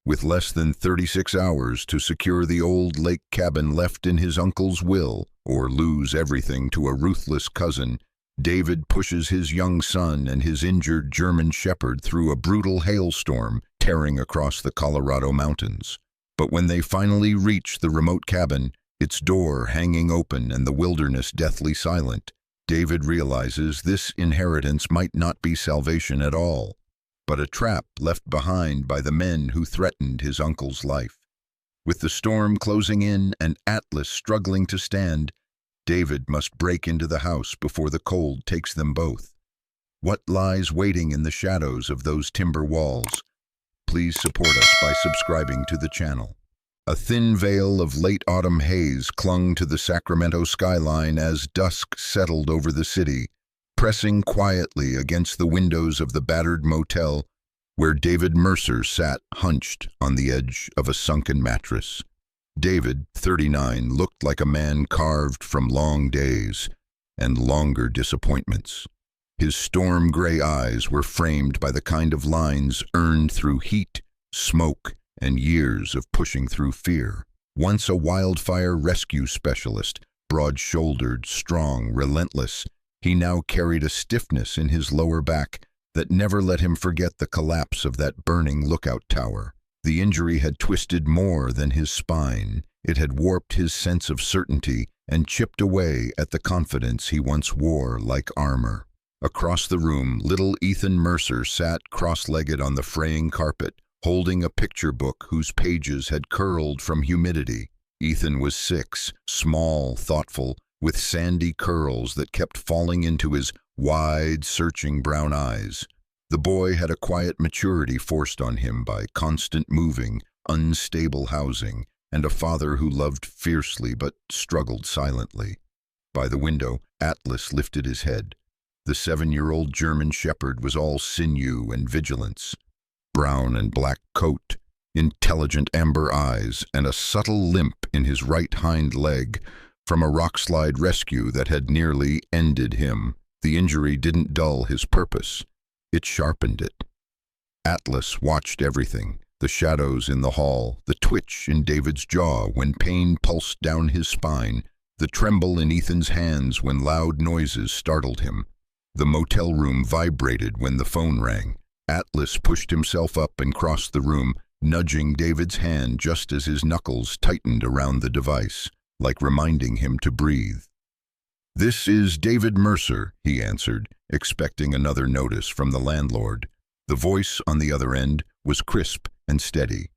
With less than 36 hours to secure the old lake cabin left in his uncle's will, or lose everything to a ruthless cousin, David pushes his young son and his injured German shepherd through a brutal hailstorm tearing across the Colorado mountains. But when they finally reach the remote cabin, its door hanging open and the wilderness deathly silent, David realizes this inheritance might not be salvation at all, but a trap left behind by the men who threatened his uncle's life. With the storm closing in and Atlas struggling to stand, David must break into the house before the cold takes them both. What lies waiting in the shadows of those timber walls? Please support us by subscribing to the channel. A thin veil of late autumn haze clung to the Sacramento skyline as dusk settled over the city, pressing quietly against the windows of the battered motel where David Mercer sat hunched on the edge of a sunken mattress. David, 39, looked like a man carved from long days and longer disappointments. His storm-gray eyes were framed by the kind of lines earned through heat, smoke, and years of pushing through fear. Once a wildfire rescue specialist, broad-shouldered, strong, relentless, he now carried a stiffness in his lower back that never let him forget the collapse of that burning lookout tower. The injury had twisted more than his spine. It had warped his sense of certainty and chipped away at the confidence he once wore like armor. Across the room, little Ethan Mercer sat cross-legged on the fraying carpet, holding a picture book whose pages had curled from humidity. Ethan was 6, small, thoughtful, with sandy curls that kept falling into his wide, searching brown eyes. The boy had a quiet maturity forced on him by constant moving, unstable housing, and a father who loved fiercely but struggled silently. By the window, Atlas lifted his head. The 7-year-old German shepherd was all sinew and vigilance. Brown and black coat, intelligent amber eyes, and a subtle limp in his right hind leg from a rockslide rescue that had nearly ended him. The injury didn't dull his purpose. It sharpened it. Atlas watched everything, the shadows in the hall, the twitch in David's jaw when pain pulsed down his spine, the tremble in Ethan's hands when loud noises startled him. The motel room vibrated when the phone rang. Atlas pushed himself up and crossed the room, nudging David's hand just as his knuckles tightened around the device, like reminding him to breathe. "This is David Mercer," he answered, expecting another notice from the landlord. The voice on the other end was crisp and steady.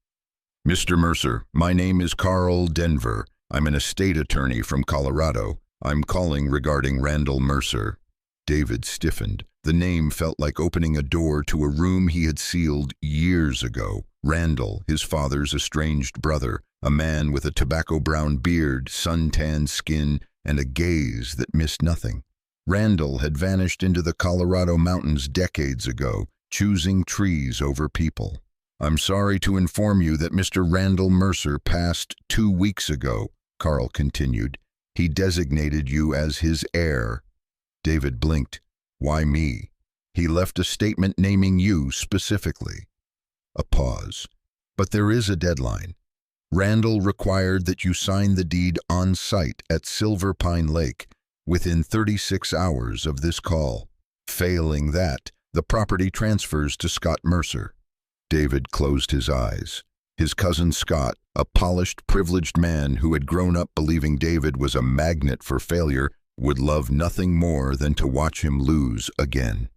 "Mr. Mercer, my name is Carl Denver. I'm an estate attorney from Colorado. I'm calling regarding Randall Mercer." David stiffened. The name felt like opening a door to a room he had sealed years ago. Randall, his father's estranged brother, a man with a tobacco-brown beard, sun-tanned skin, and a gaze that missed nothing. Randall had vanished into the Colorado mountains decades ago, choosing trees over people. "I'm sorry to inform you that Mr. Randall Mercer passed 2 weeks ago," Carl continued. "He designated you as his heir." David blinked. "Why me?" "He left a statement naming you specifically." A pause. "But there is a deadline. Randall required that you sign the deed on site at Silver Pine Lake within 36 hours of this call. Failing that, the property transfers to Scott Mercer." David closed his eyes. His cousin Scott, a polished, privileged man who had grown up believing David was a magnet for failure, would love nothing more than to watch him lose again.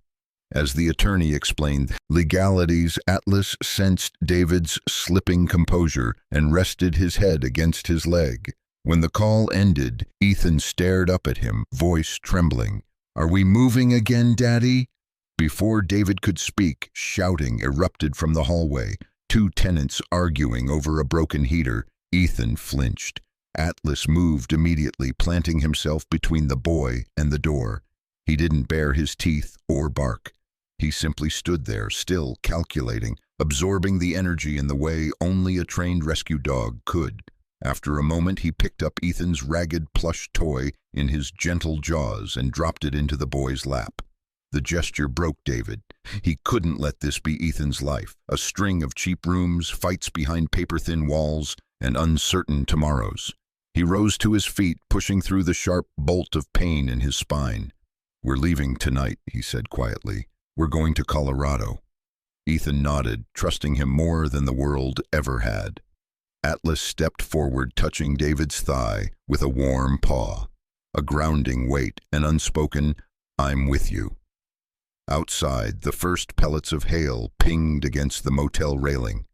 As the attorney explained legalities, Atlas sensed David's slipping composure and rested his head against his leg. When the call ended, Ethan stared up at him, voice trembling. "Are we moving again, Daddy?" Before David could speak, shouting erupted from the hallway. 2 tenants arguing over a broken heater. Ethan flinched. Atlas moved immediately, planting himself between the boy and the door. He didn't bare his teeth or bark. He simply stood there, still calculating, absorbing the energy in the way only a trained rescue dog could. After a moment, he picked up Ethan's ragged plush toy in his gentle jaws and dropped it into the boy's lap. The gesture broke David. He couldn't let this be Ethan's life, a string of cheap rooms, fights behind paper-thin walls, and uncertain tomorrows. He rose to his feet, pushing through the sharp bolt of pain in his spine. "We're leaving tonight," he said quietly. "We're going to Colorado." Ethan nodded, trusting him more than the world ever had. Atlas stepped forward, touching David's thigh with a warm paw. A grounding weight, an unspoken, "I'm with you." Outside, the first pellets of hail pinged against the motel railing.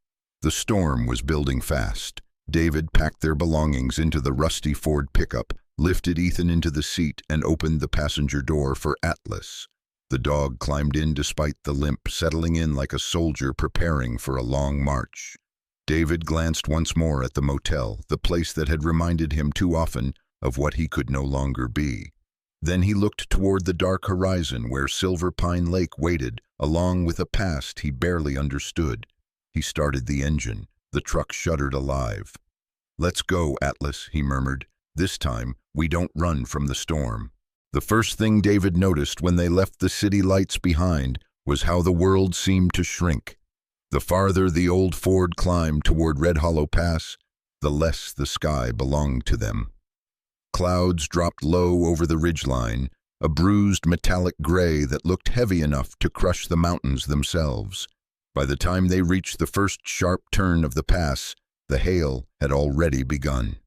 The storm was building fast. David packed their belongings into the rusty Ford pickup, lifted Ethan into the seat, and opened the passenger door for Atlas. The dog climbed in despite the limp, settling in like a soldier preparing for a long march. David glanced once more at the motel, the place that had reminded him too often of what he could no longer be. Then he looked toward the dark horizon where Silver Pine Lake waited, along with a past he barely understood. He started the engine. The truck shuddered alive. "Let's go, Atlas," he murmured. "This time, we don't run from the storm." The first thing David noticed when they left the city lights behind was how the world seemed to shrink. The farther the old Ford climbed toward Red Hollow Pass, the less the sky belonged to them. Clouds dropped low over the ridgeline, a bruised metallic gray that looked heavy enough to crush the mountains themselves. By the time they reached the first sharp turn of the pass, the hail had already begun.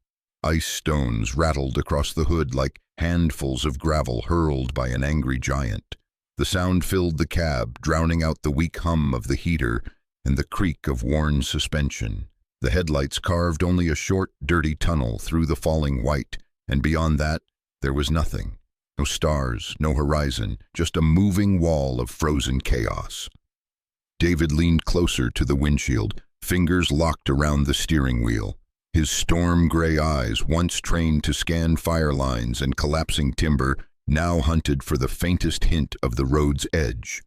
Ice stones rattled across the hood like handfuls of gravel hurled by an angry giant. The sound filled the cab, drowning out the weak hum of the heater and the creak of worn suspension. The headlights carved only a short, dirty tunnel through the falling white, and beyond that, there was nothing. No stars, no horizon, just a moving wall of frozen chaos. David leaned closer to the windshield, fingers locked around the steering wheel. His storm-gray eyes, once trained to scan fire lines and collapsing timber, now hunted for the faintest hint of the road's edge.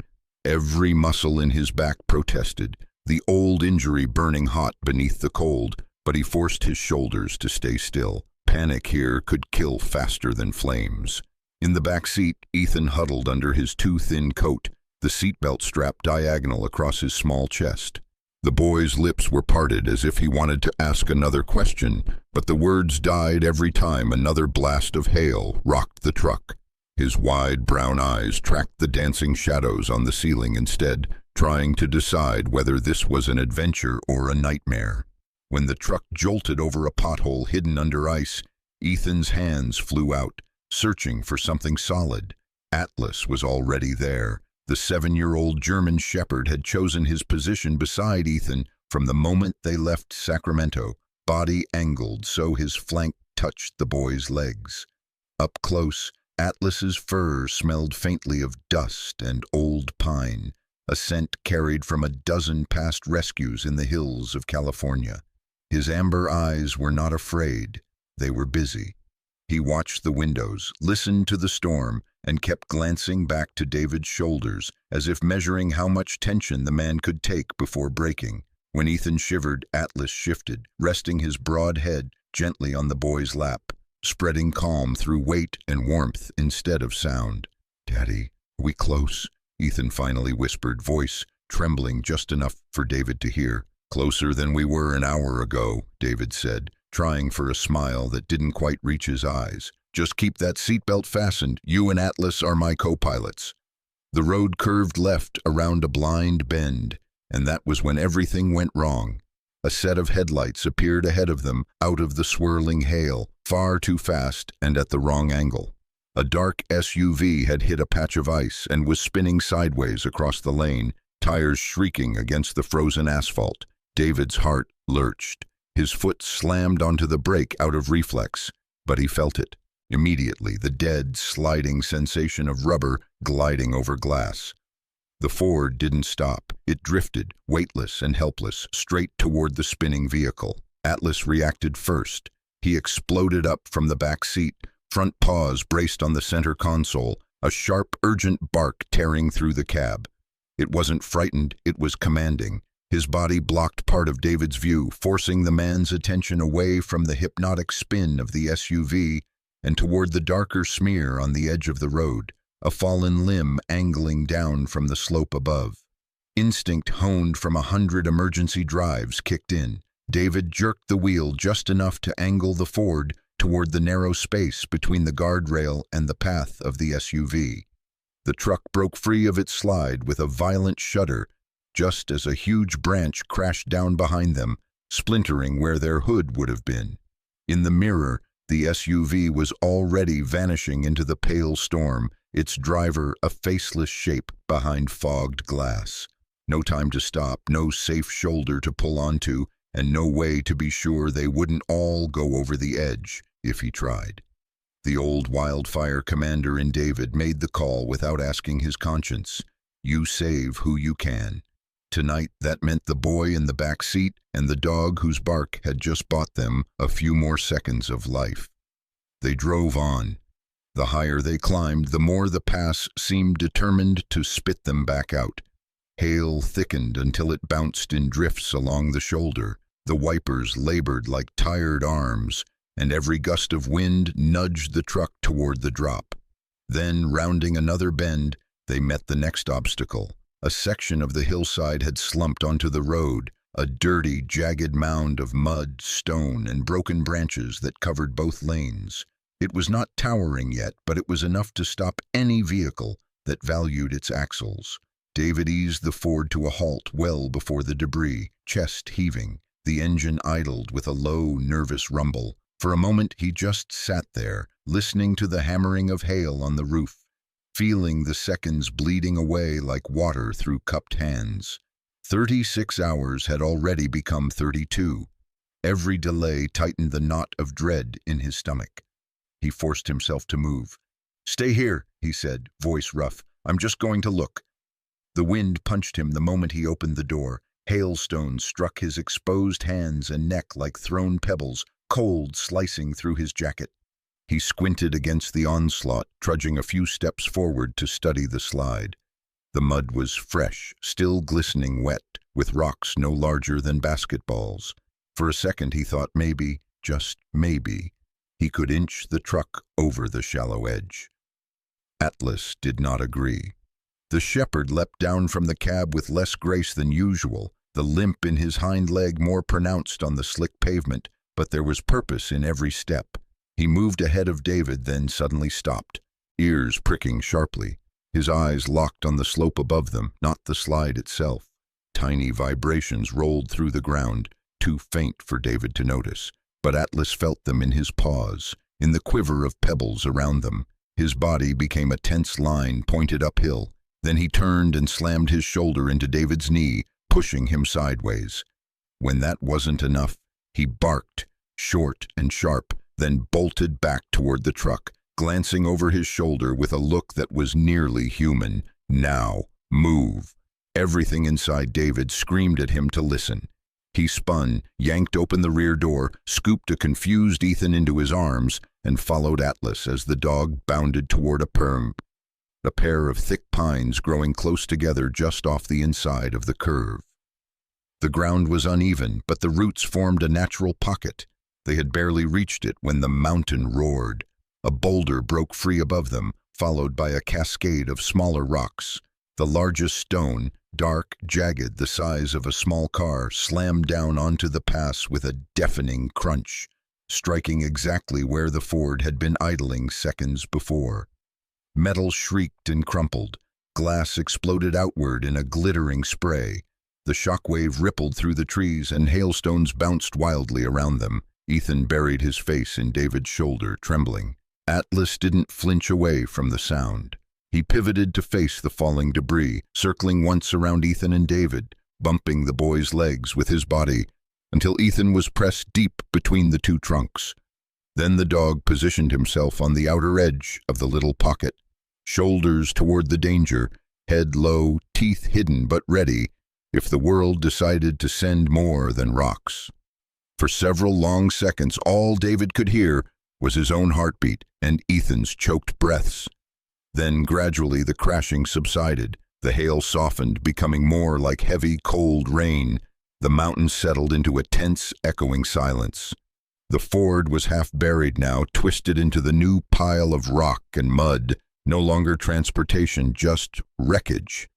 Every muscle in his back protested, the old injury burning hot beneath the cold, but he forced his shoulders to stay still. Panic here could kill faster than flames. In the back seat, Ethan huddled under his too thin coat, the seatbelt strap diagonal across his small chest. The boy's lips were parted as if he wanted to ask another question, but the words died every time another blast of hail rocked the truck. His wide brown eyes tracked the dancing shadows on the ceiling instead, trying to decide whether this was an adventure or a nightmare. When the truck jolted over a pothole hidden under ice, Ethan's hands flew out, searching for something solid. Atlas was already there. The 7-year-old German shepherd had chosen his position beside Ethan from the moment they left Sacramento, body angled so his flank touched the boy's legs. Up close, Atlas's fur smelled faintly of dust and old pine, a scent carried from a dozen past rescues in the hills of California. His amber eyes were not afraid, they were busy. He watched the windows, listened to the storm, and kept glancing back to David's shoulders, as if measuring how much tension the man could take before breaking. When Ethan shivered, Atlas shifted, resting his broad head gently on the boy's lap, spreading calm through weight and warmth instead of sound. "Daddy, are we close?" Ethan finally whispered, voice trembling just enough for David to hear. "Closer than we were an hour ago," David said, trying for a smile that didn't quite reach his eyes. "Just keep that seatbelt fastened. You and Atlas are my co-pilots." The road curved left around a blind bend, and that was when everything went wrong. A set of headlights appeared ahead of them, out of the swirling hail, far too fast and at the wrong angle. A dark SUV had hit a patch of ice and was spinning sideways across the lane, tires shrieking against the frozen asphalt. David's heart lurched. His foot slammed onto the brake out of reflex, but he felt it. Immediately, the dead, sliding sensation of rubber gliding over glass. The Ford didn't stop. It drifted, weightless and helpless, straight toward the spinning vehicle. Atlas reacted first. He exploded up from the back seat, front paws braced on the center console, a sharp, urgent bark tearing through the cab. It wasn't frightened, it was commanding. His body blocked part of David's view, forcing the man's attention away from the hypnotic spin of the SUV and toward the darker smear on the edge of the road. a fallen limb angling down from the slope above. Instinct honed from 100 emergency drives kicked in. David jerked the wheel just enough to angle the Ford toward the narrow space between the guardrail and the path of the SUV. The truck broke free of its slide with a violent shudder just as a huge branch crashed down behind them, splintering where their hood would have been. In the mirror, the SUV was already vanishing into the pale storm, its driver a faceless shape behind fogged glass. No time to stop, no safe shoulder to pull onto, and no way to be sure they wouldn't all go over the edge if he tried. The old wildfire commander in David made the call without asking his conscience. You save who you can. Tonight, that meant the boy in the back seat and the dog whose bark had just bought them a few more seconds of life. They drove on. The higher they climbed, the more the pass seemed determined to spit them back out. Hail thickened until it bounced in drifts along the shoulder. The wipers labored like tired arms, and every gust of wind nudged the truck toward the drop. Then, rounding another bend, they met the next obstacle. A section of the hillside had slumped onto the road, a dirty, jagged mound of mud, stone, and broken branches that covered both lanes. It was not towering yet, but it was enough to stop any vehicle that valued its axles. David eased the Ford to a halt well before the debris, chest heaving. The engine idled with a low, nervous rumble. For a moment he just sat there, listening to the hammering of hail on the roof, feeling the seconds bleeding away like water through cupped hands. 36 hours had already become 32. Every delay tightened the knot of dread in his stomach. He forced himself to move. "Stay here," he said, voice rough. "I'm just going to look." The wind punched him the moment he opened the door. Hailstones struck his exposed hands and neck like thrown pebbles, cold slicing through his jacket. He squinted against the onslaught, trudging a few steps forward to study the slide. The mud was fresh, still glistening wet, with rocks no larger than basketballs. For a second he thought maybe, just maybe, he could inch the truck over the shallow edge. Atlas did not agree. The shepherd leapt down from the cab with less grace than usual, the limp in his hind leg more pronounced on the slick pavement, but there was purpose in every step. He moved ahead of David, then suddenly stopped, ears pricking sharply. His eyes locked on the slope above them, not the slide itself. Tiny vibrations rolled through the ground, too faint for David to notice, but Atlas felt them in his paws, in the quiver of pebbles around them. His body became a tense line pointed uphill. Then he turned and slammed his shoulder into David's knee, pushing him sideways. When that wasn't enough, he barked, short and sharp, then bolted back toward the truck, glancing over his shoulder with a look that was nearly human. "Now, move." Everything inside David screamed at him to listen. He spun, yanked open the rear door, scooped a confused Ethan into his arms, and followed Atlas as the dog bounded toward a pair of thick pines growing close together just off the inside of the curve. The ground was uneven, but the roots formed a natural pocket. They had barely reached it when the mountain roared. A boulder broke free above them, followed by a cascade of smaller rocks. The largest stone, dark, jagged, the size of a small car, slammed down onto the pass with a deafening crunch, striking exactly where the Ford had been idling seconds before. Metal shrieked and crumpled. Glass exploded outward in a glittering spray. The shockwave rippled through the trees and hailstones bounced wildly around them. Ethan buried his face in David's shoulder, trembling. Atlas didn't flinch away from the sound. He pivoted to face the falling debris, circling once around Ethan and David, bumping the boys' legs with his body, until Ethan was pressed deep between the two trunks. Then the dog positioned himself on the outer edge of the little pocket, shoulders toward the danger, head low, teeth hidden but ready, if the world decided to send more than rocks. For several long seconds, all David could hear was his own heartbeat and Ethan's choked breaths. Then gradually the crashing subsided. The hail softened, becoming more like heavy, cold rain. The mountains settled into a tense, echoing silence. The Ford was half buried now, twisted into the new pile of rock and mud. No longer transportation, just wreckage.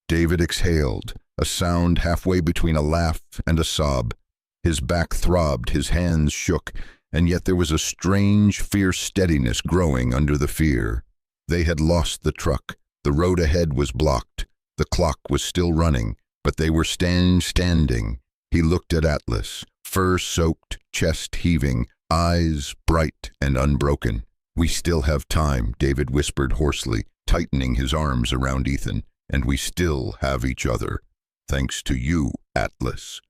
David exhaled, a sound halfway between a laugh and a sob. His back throbbed, his hands shook, and yet there was a strange, fierce steadiness growing under the fear. They had lost the truck. The road ahead was blocked. The clock was still running, but they were standing. He looked at Atlas, fur-soaked, chest heaving, eyes bright and unbroken. "We still have time," David whispered hoarsely, tightening his arms around Ethan. "And we still have each other. Thanks to you, Atlas."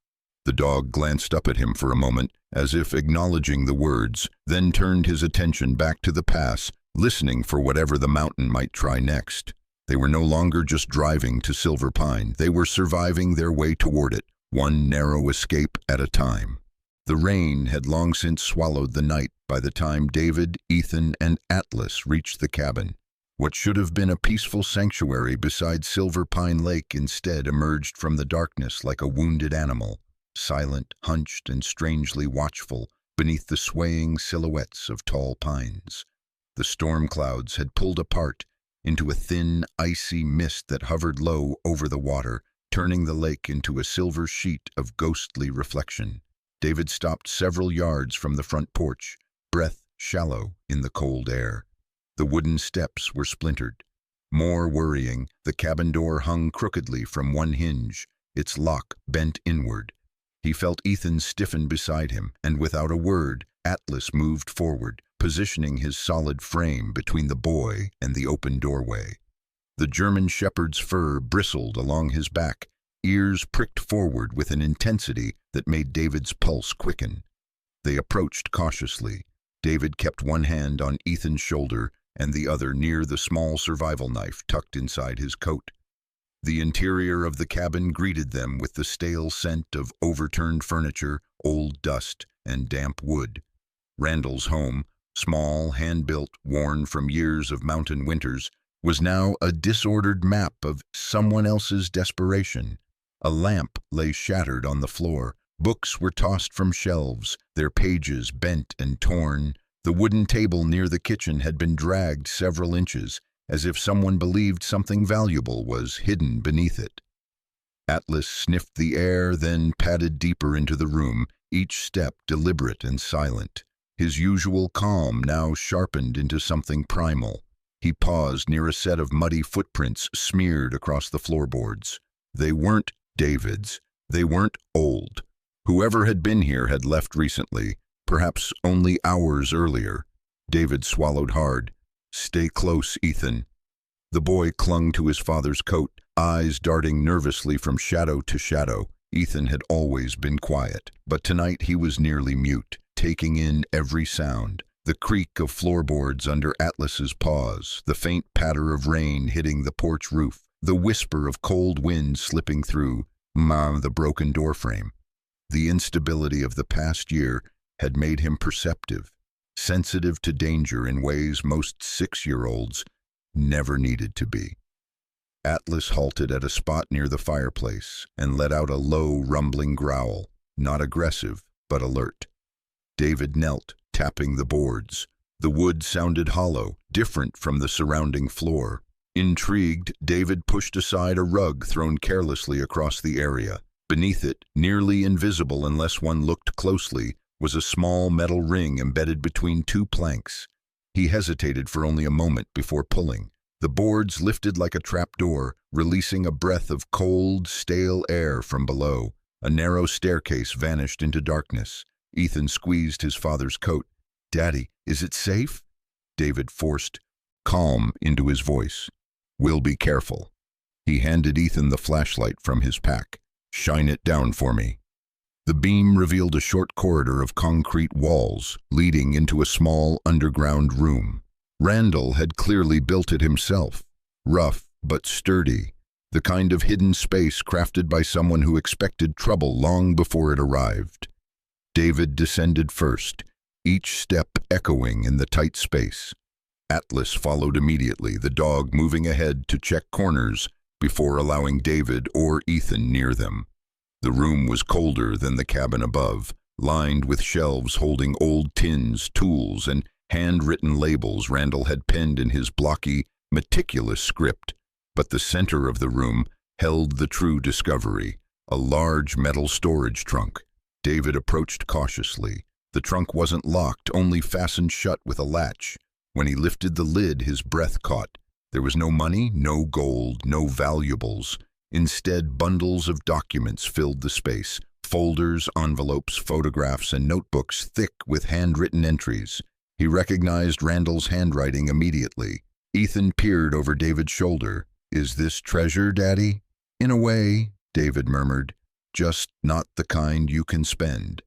The dog glanced up at him for a moment, as if acknowledging the words, then turned his attention back to the pass, listening for whatever the mountain might try next. They were no longer just driving to Silver Pine. They were surviving their way toward it, one narrow escape at a time. The rain had long since swallowed the night by the time David, Ethan, and Atlas reached the cabin. What should have been a peaceful sanctuary beside Silver Pine Lake instead emerged from the darkness like a wounded animal, silent, hunched, and strangely watchful beneath the swaying silhouettes of tall pines. The storm clouds had pulled apart into a thin, icy mist that hovered low over the water, turning the lake into a silver sheet of ghostly reflection. David stopped several yards from the front porch, breath shallow in the cold air. The wooden steps were splintered. More worrying, the cabin door hung crookedly from one hinge, its lock bent inward. He felt Ethan stiffen beside him, and without a word, Atlas moved forward, positioning his solid frame between the boy and the open doorway. The German shepherd's fur bristled along his back, ears pricked forward with an intensity that made David's pulse quicken. They approached cautiously. David kept one hand on Ethan's shoulder and the other near the small survival knife tucked inside his coat. The interior of the cabin greeted them with the stale scent of overturned furniture, old dust, and damp wood. Randall's home, small, hand-built, worn from years of mountain winters, was now a disordered map of someone else's desperation. A lamp lay shattered on the floor. Books were tossed from shelves, their pages bent and torn. The wooden table near the kitchen had been dragged several inches, as if someone believed something valuable was hidden beneath it. Atlas sniffed the air, then padded deeper into the room, each step deliberate and silent. His usual calm now sharpened into something primal. He paused near a set of muddy footprints smeared across the floorboards. They weren't David's. They weren't old. Whoever had been here had left recently, perhaps only hours earlier. David swallowed hard. "Stay close, Ethan." The boy clung to his father's coat, eyes darting nervously from shadow to shadow. Ethan had always been quiet, but tonight he was nearly mute, taking in every sound. The creak of floorboards under Atlas's paws, the faint patter of rain hitting the porch roof, the whisper of cold wind slipping through the broken doorframe. The instability of the past year had made him perceptive, sensitive to danger in ways most 6-year-olds never needed to be. Atlas halted at a spot near the fireplace and let out a low, rumbling growl, not aggressive, but alert. David knelt, tapping the boards. The wood sounded hollow, different from the surrounding floor. Intrigued, David pushed aside a rug thrown carelessly across the area. Beneath it, nearly invisible unless one looked closely, was a small metal ring embedded between two planks. He hesitated for only a moment before pulling. The boards lifted like a trapdoor, releasing a breath of cold, stale air from below. A narrow staircase vanished into darkness. Ethan squeezed his father's coat. "Daddy, is it safe?" David forced calm into his voice. "We'll be careful." He handed Ethan the flashlight from his pack. "Shine it down for me." The beam revealed a short corridor of concrete walls leading into a small underground room. Randall had clearly built it himself, rough but sturdy, the kind of hidden space crafted by someone who expected trouble long before it arrived. David descended first, each step echoing in the tight space. Atlas followed immediately, the dog moving ahead to check corners before allowing David or Ethan near them. The room was colder than the cabin above, lined with shelves holding old tins, tools, and Handwritten labels Randall had penned in his blocky, meticulous script, but the center of the room held the true discovery, a large metal storage trunk. David approached cautiously. The trunk wasn't locked, only fastened shut with a latch. When he lifted the lid, his breath caught. There was no money, no gold, no valuables. Instead, bundles of documents filled the space. Folders, envelopes, photographs, and notebooks thick with handwritten entries. He recognized Randall's handwriting immediately. Ethan peered over David's shoulder. "Is this treasure, Daddy?" "In a way," David murmured, "just not the kind you can spend."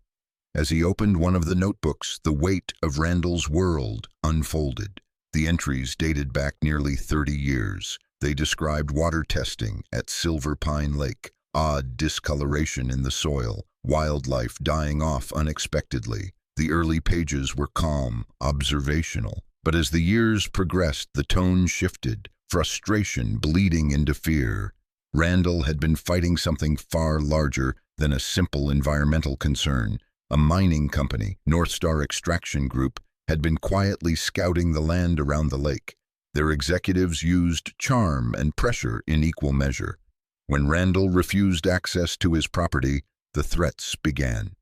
As he opened one of the notebooks, the weight of Randall's world unfolded. The entries dated back nearly 30 years. They described water testing at Silver Pine Lake, odd discoloration in the soil, wildlife dying off unexpectedly. The early pages were calm, observational. But as the years progressed, the tone shifted, frustration bleeding into fear. Randall had been fighting something far larger than a simple environmental concern. A mining company, North Star Extraction Group, had been quietly scouting the land around the lake. Their executives used charm and pressure in equal measure. When Randall refused access to his property, the threats began.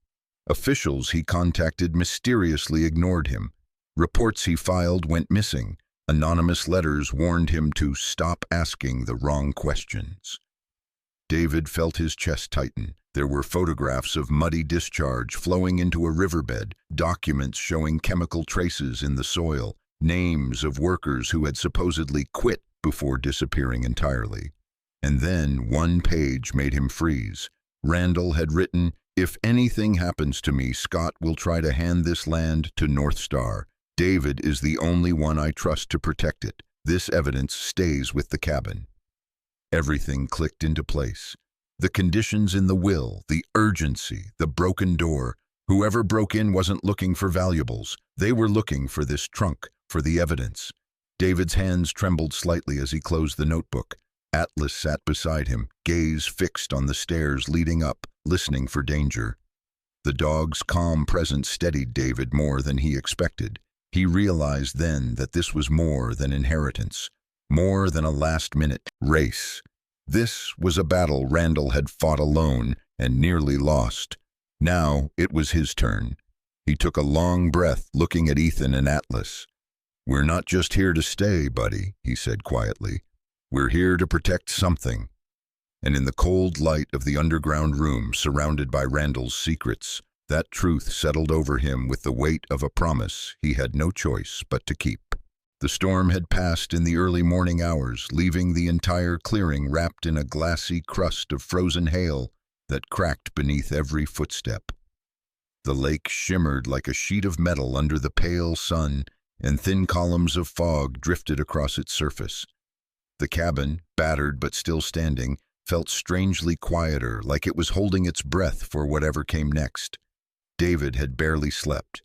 Officials he contacted mysteriously ignored him. Reports he filed went missing. Anonymous letters warned him to stop asking the wrong questions. David felt his chest tighten. There were photographs of muddy discharge flowing into a riverbed, documents showing chemical traces in the soil, names of workers who had supposedly quit before disappearing entirely. And then one page made him freeze. Randall had written, "If anything happens to me, Scott will try to hand this land to North Star. David is the only one I trust to protect it. This evidence stays with the cabin." Everything clicked into place. The conditions in the will, the urgency, the broken door. Whoever broke in wasn't looking for valuables. They were looking for this trunk, for the evidence. David's hands trembled slightly as he closed the notebook. Atlas sat beside him, gaze fixed on the stairs leading up, listening for danger. The dog's calm presence steadied David more than he expected. He realized then that this was more than inheritance, more than a last-minute race. This was a battle Randall had fought alone and nearly lost. Now it was his turn. He took a long breath, looking at Ethan and Atlas. "We're not just here to stay, buddy," he said quietly. "We're here to protect something." And in the cold light of the underground room, surrounded by Randall's secrets, that truth settled over him with the weight of a promise he had no choice but to keep. The storm had passed in the early morning hours, leaving the entire clearing wrapped in a glassy crust of frozen hail that cracked beneath every footstep. The lake shimmered like a sheet of metal under the pale sun, and thin columns of fog drifted across its surface. The cabin, battered but still standing, felt strangely quieter, like it was holding its breath for whatever came next. David had barely slept.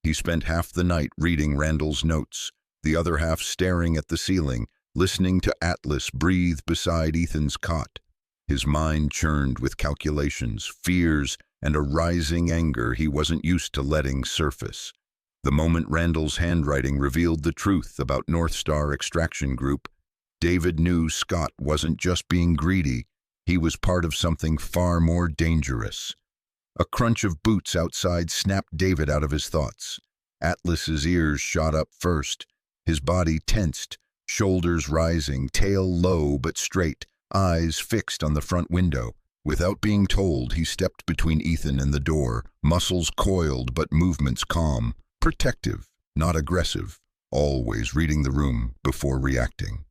He spent half the night reading Randall's notes, the other half staring at the ceiling, listening to Atlas breathe beside Ethan's cot. His mind churned with calculations, fears, and a rising anger he wasn't used to letting surface. The moment Randall's handwriting revealed the truth about North Star Extraction Group, David knew Scott wasn't just being greedy, he was part of something far more dangerous. A crunch of boots outside snapped David out of his thoughts. Atlas's ears shot up first. His body tensed, shoulders rising, tail low but straight, eyes fixed on the front window. Without being told, he stepped between Ethan and the door, muscles coiled but movements calm, protective, not aggressive, always reading the room before reacting.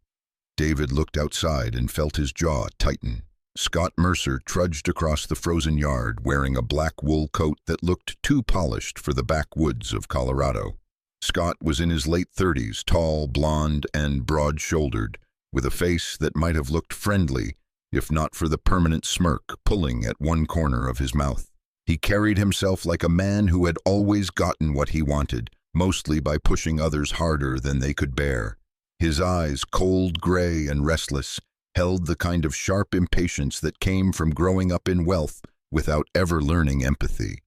David looked outside and felt his jaw tighten. Scott Mercer trudged across the frozen yard wearing a black wool coat that looked too polished for the backwoods of Colorado. Scott was in his late 30s, tall, blond, and broad-shouldered, with a face that might have looked friendly, if not for the permanent smirk pulling at one corner of his mouth. He carried himself like a man who had always gotten what he wanted, mostly by pushing others harder than they could bear. His eyes, cold gray and restless, held the kind of sharp impatience that came from growing up in wealth without ever learning empathy.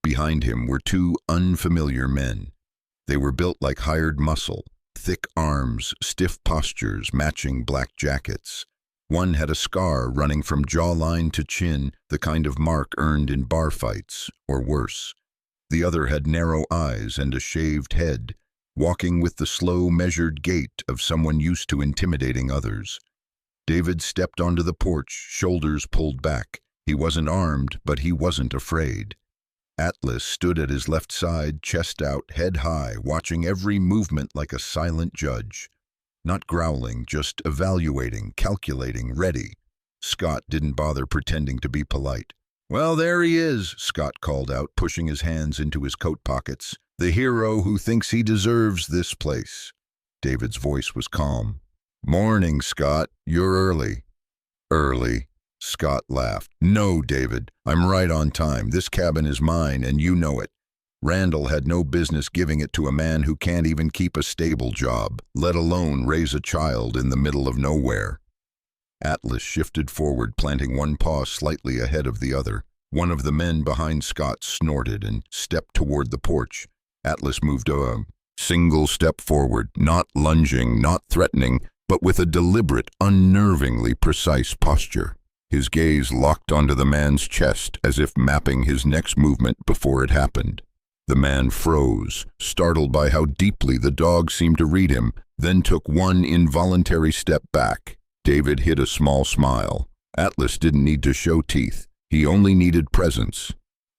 Behind him were two unfamiliar men. They were built like hired muscle, thick arms, stiff postures, matching black jackets. One had a scar running from jawline to chin, the kind of mark earned in bar fights, or worse. The other had narrow eyes and a shaved head, walking with the slow, measured gait of someone used to intimidating others. David stepped onto the porch, shoulders pulled back. He wasn't armed, but he wasn't afraid. Atlas stood at his left side, chest out, head high, watching every movement like a silent judge. Not growling, just evaluating, calculating, ready. Scott didn't bother pretending to be polite. "Well, there he is," Scott called out, pushing his hands into his coat pockets. "The hero who thinks he deserves this place." David's voice was calm. "Morning, Scott. You're early." "Early?" Scott laughed. "No, David. I'm right on time. This cabin is mine, and you know it. Randall had no business giving it to a man who can't even keep a stable job, let alone raise a child in the middle of nowhere." Atlas shifted forward, planting one paw slightly ahead of the other. One of the men behind Scott snorted and stepped toward the porch. Atlas moved a single step forward, not lunging, not threatening, but with a deliberate, unnervingly precise posture. His gaze locked onto the man's chest, as if mapping his next movement before it happened. The man froze, startled by how deeply the dog seemed to read him, then took one involuntary step back. David hid a small smile. Atlas didn't need to show teeth. He only needed presence.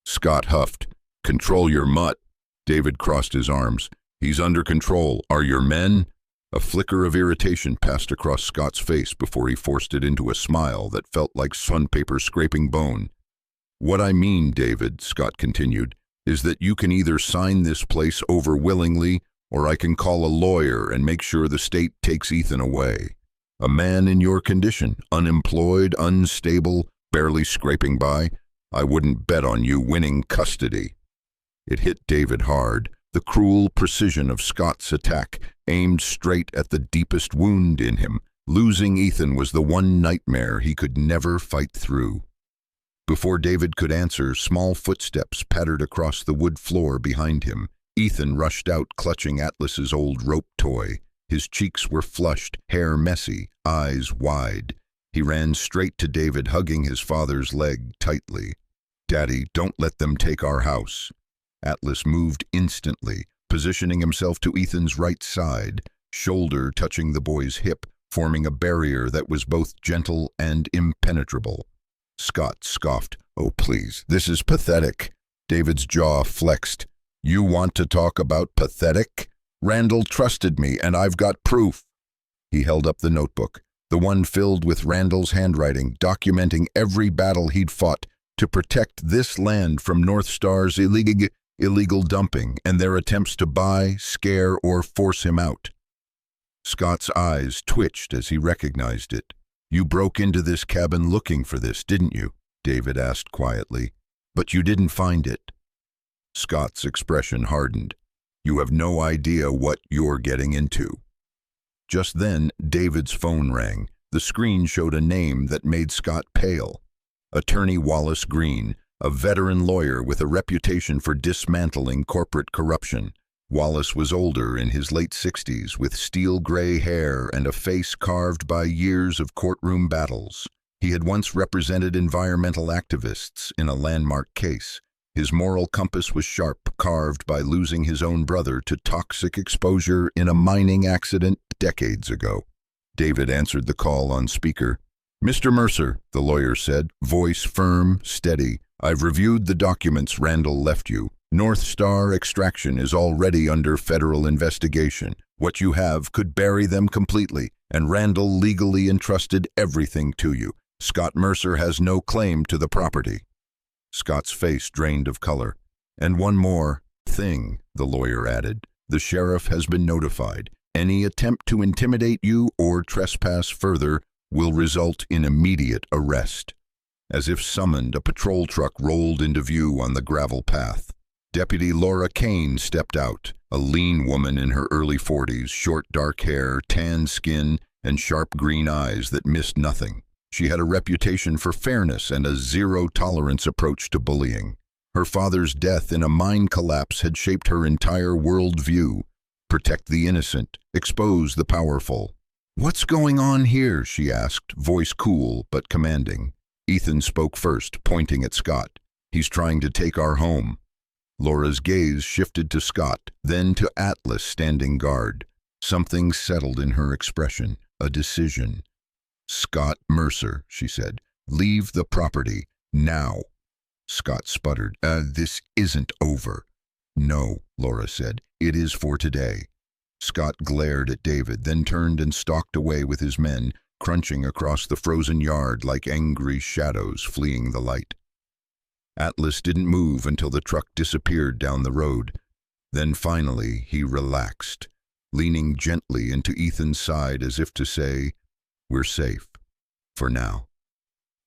Scott huffed. "Control your mutt." David crossed his arms. "He's under control. Are your men?" A flicker of irritation passed across Scott's face before he forced it into a smile that felt like sandpaper scraping bone. "What I mean, David," Scott continued, "is that you can either sign this place over willingly, or I can call a lawyer and make sure the state takes Ethan away. A man in your condition, unemployed, unstable, barely scraping by, I wouldn't bet on you winning custody." It hit David hard, the cruel precision of Scott's attack, aimed straight at the deepest wound in him. Losing Ethan was the one nightmare he could never fight through. Before David could answer, small footsteps pattered across the wood floor behind him. Ethan rushed out, clutching Atlas's old rope toy. His cheeks were flushed, hair messy, eyes wide. He ran straight to David, hugging his father's leg tightly. "Daddy, don't let them take our house." Atlas moved instantly, positioning himself to Ethan's right side, shoulder touching the boy's hip, forming a barrier that was both gentle and impenetrable. Scott scoffed. "Oh, please, this is pathetic." David's jaw flexed. "You want to talk about pathetic? Randall trusted me, and I've got proof." He held up the notebook, the one filled with Randall's handwriting, documenting every battle he'd fought to protect this land from North Star's illegal dumping and their attempts to buy, scare, or force him out. Scott's eyes twitched as he recognized it. "You broke into this cabin looking for this, didn't you?" David asked quietly. "But you didn't find it." Scott's expression hardened. "You have no idea what you're getting into." Just then, David's phone rang. The screen showed a name that made Scott pale. Attorney Wallace Green, a veteran lawyer with a reputation for dismantling corporate corruption. Wallace was older, in his late 60s, with steel-gray hair and a face carved by years of courtroom battles. He had once represented environmental activists in a landmark case. His moral compass was sharp, carved by losing his own brother to toxic exposure in a mining accident decades ago. David answered the call on speaker. "Mr. Mercer," the lawyer said, voice firm, steady, "I've reviewed the documents Randall left you. North Star Extraction is already under federal investigation. What you have could bury them completely, and Randall legally entrusted everything to you. Scott Mercer has no claim to the property." Scott's face drained of color. "And one more thing," the lawyer added. "The sheriff has been notified. Any attempt to intimidate you or trespass further will result in immediate arrest." As if summoned, a patrol truck rolled into view on the gravel path. Deputy Laura Kane stepped out, a lean woman in her early 40s, short dark hair, tan skin, and sharp green eyes that missed nothing. She had a reputation for fairness and a zero-tolerance approach to bullying. Her father's death in a mine collapse had shaped her entire worldview. Protect the innocent, expose the powerful. "What's going on here?" she asked, voice cool but commanding. Ethan spoke first, pointing at Scott. "He's trying to take our home." Laura's gaze shifted to Scott, then to Atlas standing guard. Something settled in her expression, a decision. "Scott Mercer," she said, "leave the property, now." Scott sputtered. This isn't over." "No," Laura said, "it is for today." Scott glared at David, then turned and stalked away with his men, crunching across the frozen yard like angry shadows fleeing the light. Atlas didn't move until the truck disappeared down the road. Then finally he relaxed, leaning gently into Ethan's side as if to say, "We're safe. For now."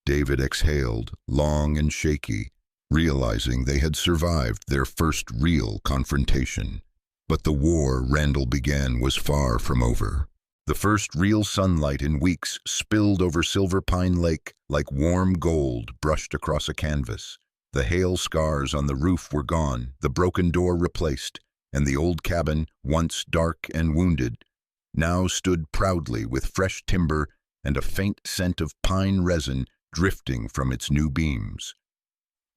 David exhaled, long and shaky, realizing they had survived their first real confrontation. But the war Randall began was far from over. The first real sunlight in weeks spilled over Silver Pine Lake like warm gold brushed across a canvas. The hail scars on the roof were gone, the broken door replaced, and the old cabin, once dark and wounded, now stood proudly with fresh timber and a faint scent of pine resin drifting from its new beams.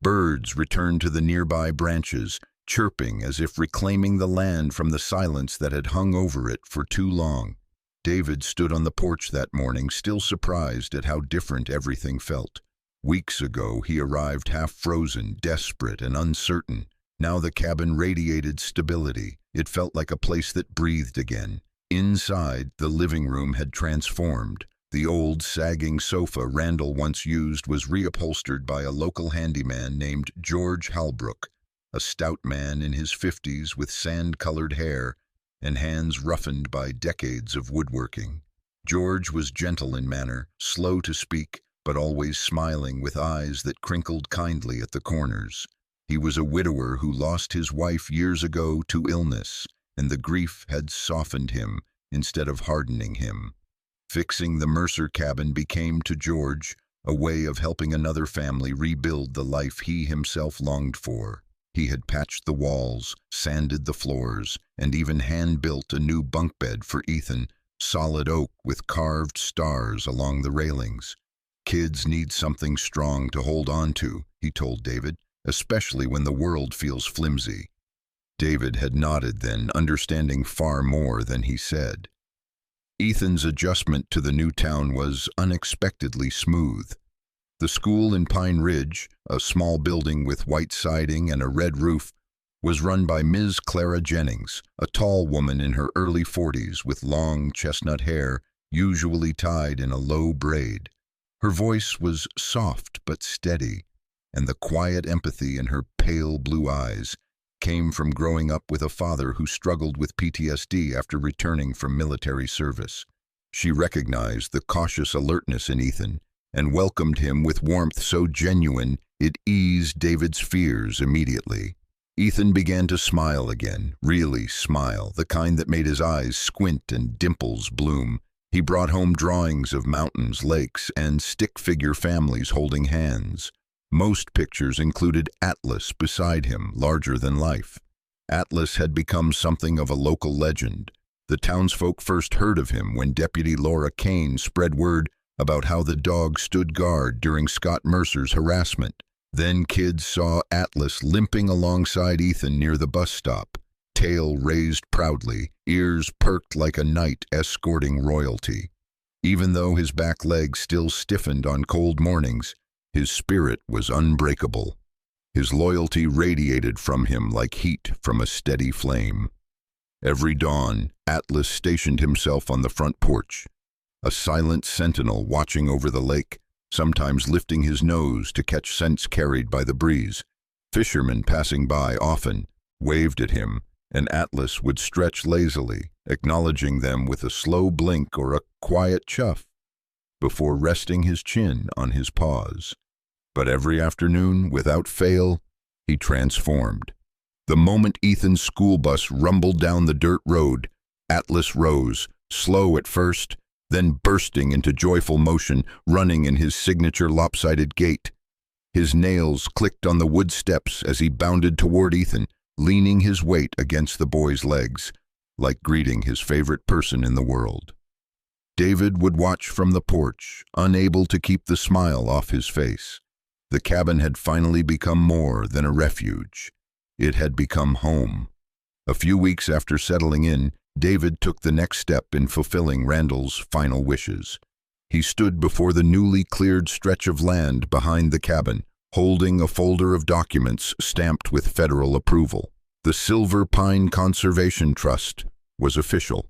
Birds returned to the nearby branches, chirping as if reclaiming the land from the silence that had hung over it for too long. David stood on the porch that morning, still surprised at how different everything felt. Weeks ago, he arrived half-frozen, desperate and uncertain. Now the cabin radiated stability. It felt like a place that breathed again. Inside, the living room had transformed. The old, sagging sofa Randall once used was reupholstered by a local handyman named George Halbrook, a stout man in his 50s with sand-colored hair and hands roughened by decades of woodworking. George was gentle in manner, slow to speak, but always smiling with eyes that crinkled kindly at the corners. He was a widower who lost his wife years ago to illness, and the grief had softened him instead of hardening him. Fixing the Mercer cabin became to George a way of helping another family rebuild the life he himself longed for. He had patched the walls, sanded the floors, and even hand-built a new bunk bed for Ethan, solid oak with carved stars along the railings. "Kids need something strong to hold on to," he told David, "especially when the world feels flimsy." David had nodded then, understanding far more than he said. Ethan's adjustment to the new town was unexpectedly smooth. The school in Pine Ridge, a small building with white siding and a red roof, was run by Ms. Clara Jennings, a tall woman in her early 40s with long chestnut hair, usually tied in a low braid. Her voice was soft but steady, and the quiet empathy in her pale blue eyes came from growing up with a father who struggled with PTSD after returning from military service. She recognized the cautious alertness in Ethan and welcomed him with warmth so genuine it eased David's fears immediately. Ethan began to smile again, really smile, the kind that made his eyes squint and dimples bloom. He brought home drawings of mountains, lakes, and stick-figure families holding hands. Most pictures included Atlas beside him, larger than life. Atlas had become something of a local legend. The townsfolk first heard of him when Deputy Laura Kane spread word about how the dog stood guard during Scott Mercer's harassment. Then kids saw Atlas limping alongside Ethan near the bus stop, tail raised proudly, ears perked like a knight escorting royalty. Even though his back legs still stiffened on cold mornings, his spirit was unbreakable. His loyalty radiated from him like heat from a steady flame. Every dawn, Atlas stationed himself on the front porch, a silent sentinel watching over the lake, sometimes lifting his nose to catch scents carried by the breeze. Fishermen passing by often waved at him, and Atlas would stretch lazily, acknowledging them with a slow blink or a quiet chuff, before resting his chin on his paws. But every afternoon, without fail, he transformed. The moment Ethan's school bus rumbled down the dirt road, Atlas rose, slow at first, then bursting into joyful motion, running in his signature lopsided gait. His nails clicked on the wood steps as he bounded toward Ethan, leaning his weight against the boy's legs, like greeting his favorite person in the world. David would watch from the porch, unable to keep the smile off his face. The cabin had finally become more than a refuge. It had become home. A few weeks after settling in, David took the next step in fulfilling Randall's final wishes. He stood before the newly cleared stretch of land behind the cabin, holding a folder of documents stamped with federal approval. The Silver Pine Conservation Trust was official.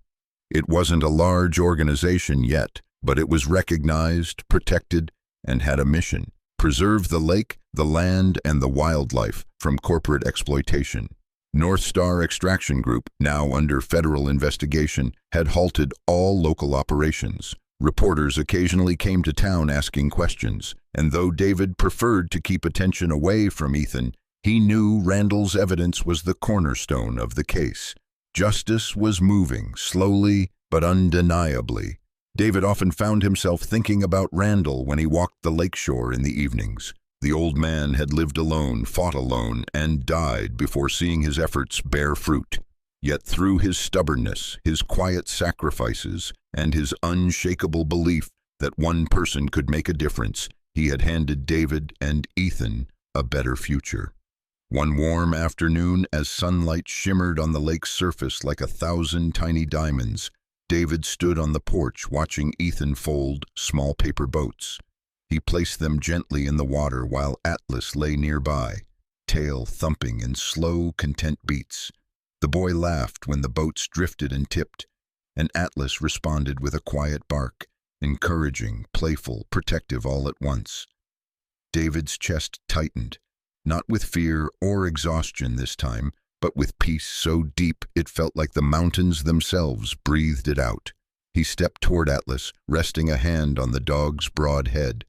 It wasn't a large organization yet, but it was recognized, protected, and had a mission: preserve the lake, the land, and the wildlife from corporate exploitation. North Star Extraction Group, now under federal investigation, had halted all local operations. Reporters occasionally came to town asking questions, and though David preferred to keep attention away from Ethan, he knew Randall's evidence was the cornerstone of the case. Justice was moving, slowly but undeniably. David often found himself thinking about Randall when he walked the lakeshore in the evenings. The old man had lived alone, fought alone, and died before seeing his efforts bear fruit. Yet through his stubbornness, his quiet sacrifices, and his unshakable belief that one person could make a difference, he had handed David and Ethan a better future. One warm afternoon, as sunlight shimmered on the lake's surface like 1,000 tiny diamonds, David stood on the porch watching Ethan fold small paper boats. He placed them gently in the water while Atlas lay nearby, tail thumping in slow, content beats. The boy laughed when the boats drifted and tipped, and Atlas responded with a quiet bark, encouraging, playful, protective all at once. David's chest tightened, not with fear or exhaustion this time, but with peace so deep it felt like the mountains themselves breathed it out. He stepped toward Atlas, resting a hand on the dog's broad head.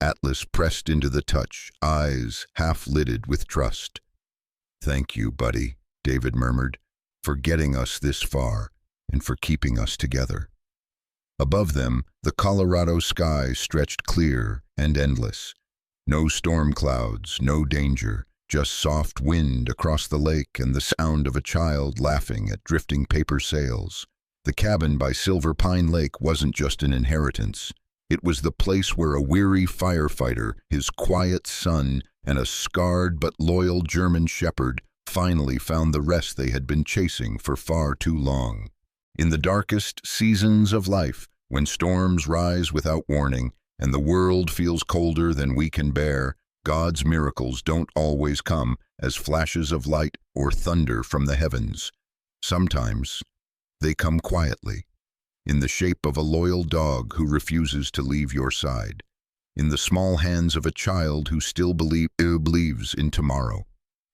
Atlas pressed into the touch, eyes half-lidded with trust. "Thank you, buddy," David murmured, "for getting us this far and for keeping us together." Above them, the Colorado sky stretched clear and endless. No storm clouds, no danger, just soft wind across the lake and the sound of a child laughing at drifting paper sails. The cabin by Silver Pine Lake wasn't just an inheritance. It was the place where a weary firefighter, his quiet son, and a scarred but loyal German shepherd finally found the rest they had been chasing for far too long. In the darkest seasons of life, when storms rise without warning and the world feels colder than we can bear, God's miracles don't always come as flashes of light or thunder from the heavens. Sometimes they come quietly, in the shape of a loyal dog who refuses to leave your side, in the small hands of a child who still believes in tomorrow,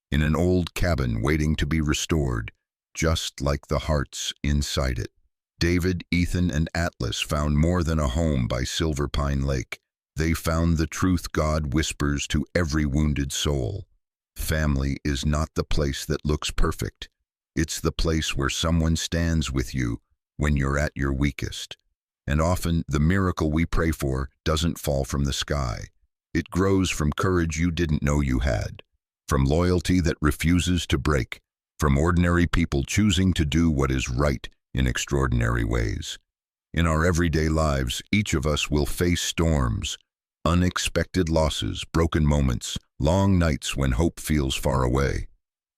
in an old cabin waiting to be restored, just like the hearts inside it. David, Ethan, and Atlas found more than a home by Silver Pine Lake. They found the truth God whispers to every wounded soul. Family is not the place that looks perfect. It's the place where someone stands with you when you're at your weakest. And often, the miracle we pray for doesn't fall from the sky. It grows from courage you didn't know you had, from loyalty that refuses to break, from ordinary people choosing to do what is right in extraordinary ways. In our everyday lives, each of us will face storms, unexpected losses, broken moments, long nights when hope feels far away.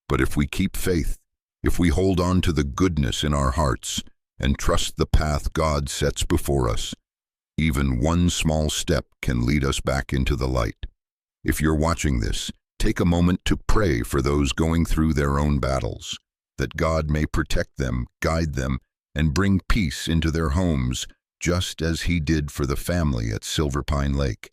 But if we keep faith, if we hold on to the goodness in our hearts and trust the path God sets before us, even one small step can lead us back into the light. If you're watching this, take a moment to pray for those going through their own battles, that God may protect them, guide them, and bring peace into their homes, just as He did for the family at Silver Pine Lake.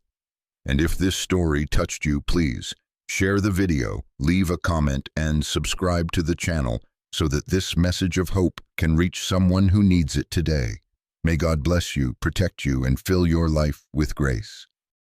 And if this story touched you, please share the video, leave a comment, and subscribe to the channel so that this message of hope can reach someone who needs it today. May God bless you, protect you, and fill your life with grace.